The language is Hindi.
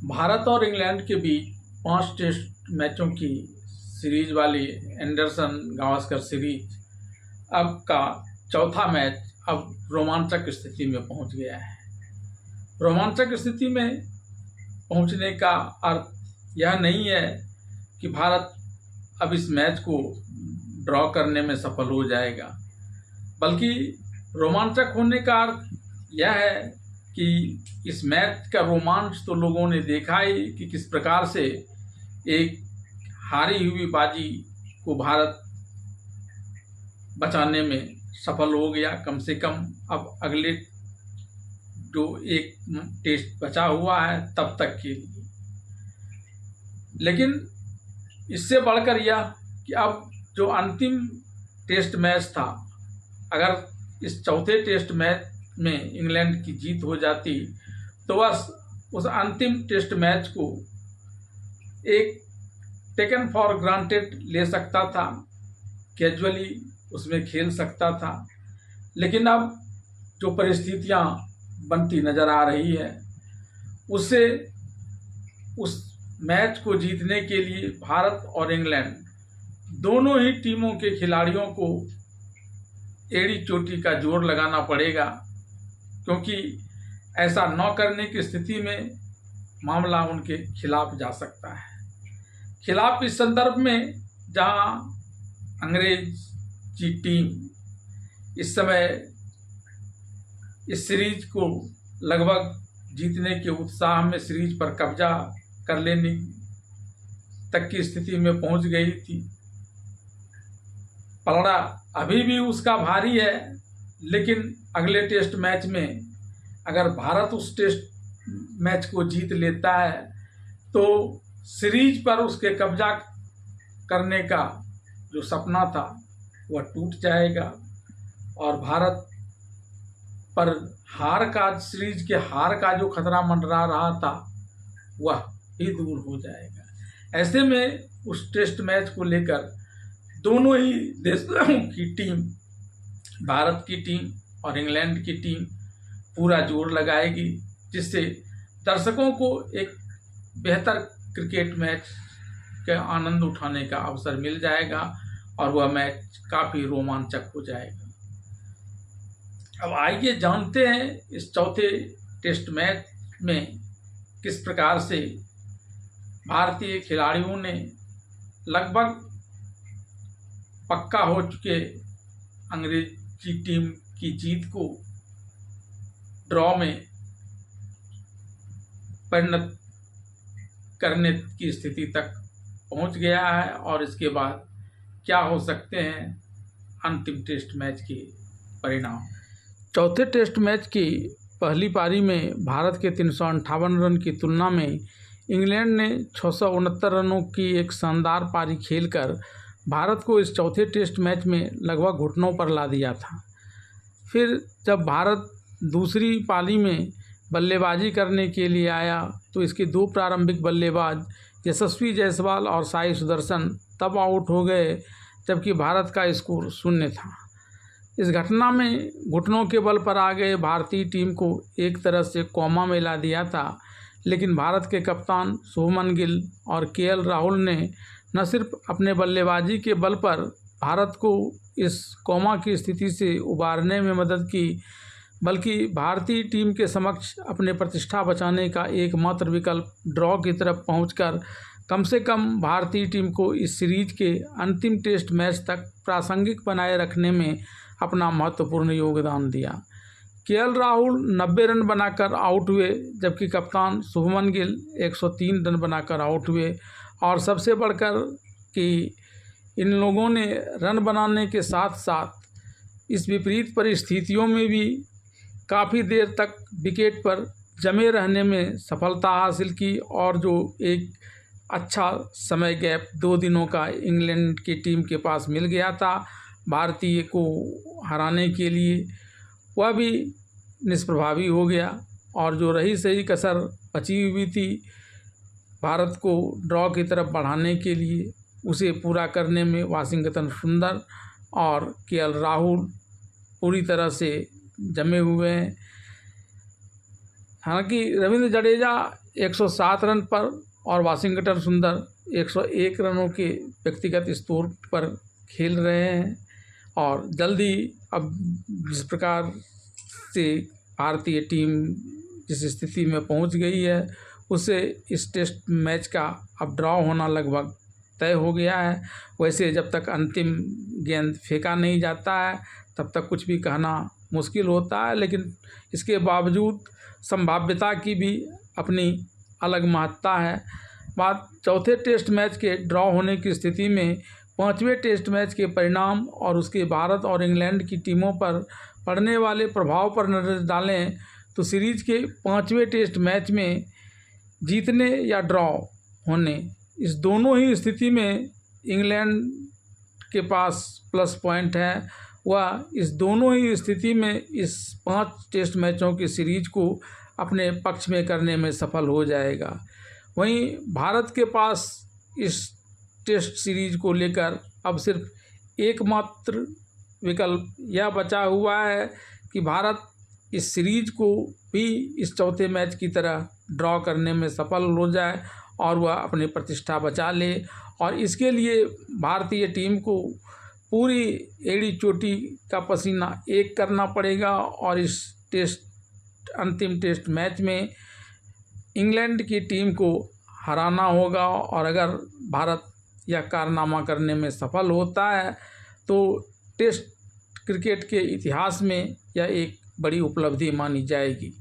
भारत और इंग्लैंड के बीच 5 टेस्ट मैचों की सीरीज वाली एंडरसन गावस्कर सीरीज अब का चौथा मैच अब रोमांचक स्थिति में पहुंच गया है। रोमांचक स्थिति में पहुंचने का अर्थ यह नहीं है कि भारत अब इस मैच को ड्रॉ करने में सफल हो जाएगा, बल्कि रोमांचक होने का अर्थ यह है कि इस मैच का रोमांच तो लोगों ने देखा ही कि किस प्रकार से एक हारी हुई बाजी को भारत बचाने में सफल हो गया। कम से कम अब अगले जो एक टेस्ट बचा हुआ है तब तक के लिए। लेकिन इससे बढ़कर यह कि अब जो अंतिम टेस्ट मैच था, अगर इस चौथे टेस्ट मैच में इंग्लैंड की जीत हो जाती तो बस उस अंतिम टेस्ट मैच को एक टेकन फॉर ग्रांटेड ले सकता था, कैजुअली उसमें खेल सकता था। लेकिन अब जो परिस्थितियां बनती नजर आ रही है, उससे उस मैच को जीतने के लिए भारत और इंग्लैंड दोनों ही टीमों के खिलाड़ियों को एड़ी चोटी का जोर लगाना पड़ेगा, क्योंकि ऐसा न करने की स्थिति में मामला उनके खिलाफ जा सकता है। खिलाफ इस संदर्भ में जहां अंग्रेज की टीम इस समय इस सीरीज को लगभग जीतने के उत्साह में सीरीज पर कब्जा कर लेने तक की स्थिति में पहुंच गई थी। पलड़ा अभी भी उसका भारी है, लेकिन अगले टेस्ट मैच में अगर भारत उस टेस्ट मैच को जीत लेता है तो सीरीज पर उसके कब्जा करने का जो सपना था वह टूट जाएगा और भारत पर हार का, सीरीज के हार का जो खतरा मंडरा रहा था वह ही दूर हो जाएगा। ऐसे में उस टेस्ट मैच को लेकर दोनों ही देशों की टीम, भारत की टीम और इंग्लैंड की टीम पूरा जोर लगाएगी, जिससे दर्शकों को एक बेहतर क्रिकेट मैच का आनंद उठाने का अवसर मिल जाएगा और वह मैच काफ़ी रोमांचक हो जाएगा। अब आइए जानते हैं इस चौथे टेस्ट मैच में किस प्रकार से भारतीय खिलाड़ियों ने लगभग पक्का हो चुके अंग्रेजी टीम की जीत को ड्रॉ में परिणत करने की स्थिति तक पहुंच गया है और इसके बाद क्या हो सकते हैं अंतिम टेस्ट मैच के परिणाम। चौथे टेस्ट मैच की पहली पारी में भारत के 358 रन की तुलना में इंग्लैंड ने 669 रनों की एक शानदार पारी खेलकर भारत को इस चौथे टेस्ट मैच में लगभग घुटनों पर ला दिया था। फिर जब भारत दूसरी पारी में बल्लेबाजी करने के लिए आया तो इसके दो प्रारंभिक बल्लेबाज यशस्वी जायसवाल और साई सुदर्शन तब आउट हो गए जबकि भारत का स्कोर 0 था। इस घटना में घुटनों के बल पर आ गए भारतीय टीम को एक तरह से कोमा में ला दिया था, लेकिन भारत के कप्तान शुभमन गिल और केएल राहुल ने न सिर्फ अपने बल्लेबाजी के बल पर भारत को इस कोमा की स्थिति से उबारने में मदद की, बल्कि भारतीय टीम के समक्ष अपने प्रतिष्ठा बचाने का एकमात्र विकल्प ड्रॉ की तरफ पहुंचकर कम से कम भारतीय टीम को इस सीरीज के अंतिम टेस्ट मैच तक प्रासंगिक बनाए रखने में अपना महत्वपूर्ण योगदान दिया। केएल राहुल 90 रन बनाकर आउट हुए, जबकि कप्तान शुभमन गिल 103 रन बनाकर आउट हुए। और सबसे बढ़कर कि इन लोगों ने रन बनाने के साथ साथ इस विपरीत परिस्थितियों में भी काफ़ी देर तक विकेट पर जमे रहने में सफलता हासिल की और जो एक अच्छा समय गैप 2 दिनों का इंग्लैंड की टीम के पास मिल गया था भारतीय को हराने के लिए, वह भी निष्प्रभावी हो गया और जो रही सही कसर बची हुई थी भारत को ड्रॉ की तरफ बढ़ाने के लिए, उसे पूरा करने में वाशिंगटन सुंदर और केएल राहुल पूरी तरह से जमे हुए हैं। हालांकि रविंद्र जडेजा 107 रन पर और वाशिंगटन सुंदर 101 रनों के व्यक्तिगत स्कोर पर खेल रहे हैं। और जल्दी अब जिस प्रकार से भारतीय टीम जिस स्थिति में पहुंच गई है, उससे इस टेस्ट मैच का अब ड्रॉ होना लगभग तय हो गया है। वैसे जब तक अंतिम गेंद फेंका नहीं जाता है तब तक कुछ भी कहना मुश्किल होता है, लेकिन इसके बावजूद संभाव्यता की भी अपनी अलग महत्ता है। बात चौथे टेस्ट मैच के ड्रॉ होने की स्थिति में पांचवें टेस्ट मैच के परिणाम और उसके भारत और इंग्लैंड की टीमों पर पड़ने वाले प्रभाव पर नजर डालें तो सीरीज के पांचवें टेस्ट मैच में जीतने या ड्रॉ होने, इस दोनों ही स्थिति में इंग्लैंड के पास प्लस पॉइंट है। वह इस दोनों ही स्थिति में इस 5 टेस्ट मैचों की सीरीज को अपने पक्ष में करने में सफल हो जाएगा। वहीं भारत के पास इस टेस्ट सीरीज को लेकर अब सिर्फ एकमात्र विकल्प यह बचा हुआ है कि भारत इस सीरीज को भी इस चौथे मैच की तरह ड्रॉ करने में सफल हो जाए और वह अपनी प्रतिष्ठा बचा ले। और इसके लिए भारतीय टीम को पूरी एड़ी चोटी का पसीना एक करना पड़ेगा और इस अंतिम टेस्ट मैच में इंग्लैंड की टीम को हराना होगा। और अगर भारत यह कारनामा करने में सफल होता है तो टेस्ट क्रिकेट के इतिहास में यह एक बड़ी उपलब्धि मानी जाएगी।